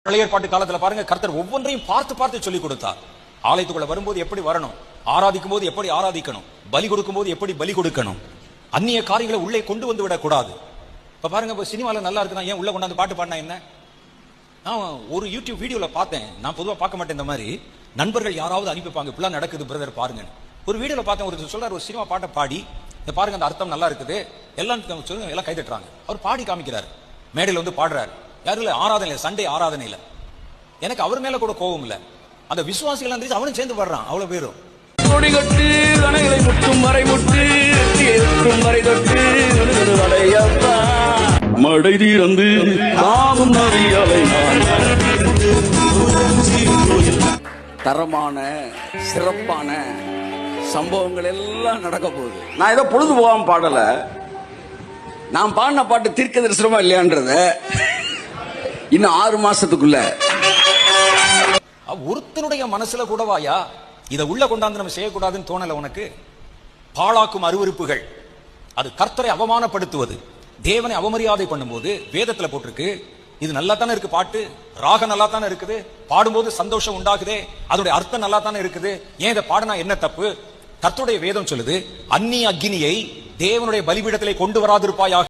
பழைய ஏற்பாட்டு காலத்துல பாருங்க, கர்த்தர் ஒவ்வொன்றையும் பார்த்து பார்த்து சொல்லி கொடுத்தார். ஆலயத்துக்குள்ள வரும்போது எப்படி வரணும், ஆராதிக்கும் போது எப்படி ஆராதிக்கணும், பலி கொடுக்கும் போது எப்படி பலி கொடுக்கணும், அந்நிய காரியங்களை உள்ளே கொண்டு வந்து விடக்கூடாது. இப்ப பாருங்க, இப்ப சினிமால நல்லா இருக்குதான், ஏன் உள்ள கொண்டாந்து பாட்டு பாடினா என்ன? நான் ஒரு யூடியூப் வீடியோல பார்த்தேன். நான் பொதுவா பார்க்க மாட்டேன் இந்த மாதிரி. நண்பர்கள் யாராவது அனுப்பிப்பாங்க, இப்பெல்லாம் நடக்குது பிரதர் பாருங்க. ஒரு வீடியோல பார்த்தேன், ஒரு சொல்றாரு, ஒரு சினிமா பாட்டை பாடி இந்த பாருங்க அந்த அர்த்தம் நல்லா இருக்குது, எல்லாம் எல்லாம் கை தட்டுறாங்க. அவர் பாடி காமிக்கிறாரு, மேடையில் வந்து பாடுறாரு. யாரும் இல்ல, ஆராதனை, சண்டே ஆராதனையில. எனக்கு அவர் மேல கூட கோபம் இல்ல, அந்த விசுவாசிகள் இருந்துச்சு, அவனும் சேர்ந்து பாடுறான். அவ்வளவு பேரும் கொடிகட்டு கணைகளை முட்டும் வரை முட்டு ஏற்றும் வரை தொட்டு மடை தீரந்து தாமும் தரமான சிறப்பான சம்பவங்கள் எல்லாம் நடக்க போகுது. நான் ஏதோ பொழுது போகாம பாடல, நான் பாடின பாட்டு தீர்க்க தரிசனமா இல்லையான்றத இன்னும் 6 மாசத்துக்குள்ள ஒருத்தனுடைய மனசுல கூடவாயா இதை உள்ள கொண்டாந்து நம்ம செய்யக்கூடாதுன்னு தோணல உனக்கு? பாழாக்கும் அருவருப்புகள், அது கர்த்தரை அவமானப்படுத்துவது, தேவனை அவமரியாதை பண்ணும்போது வேதத்துல போட்டிருக்கு. இது நல்லா தானே இருக்கு, பாட்டு ராகம் நல்லா தானே இருக்குது, பாடும்போது சந்தோஷம் உண்டாகுதே, அதோடைய அர்த்தம் நல்லா தானே இருக்குது, ஏன் இதை பாடினா என்ன தப்பு? கர்த்தருடைய வேதம் சொல்லுது, அந்நிய அக்னியை தேவனுடைய பலிபீடத்திலே கொண்டு வராதிருப்பாயாக.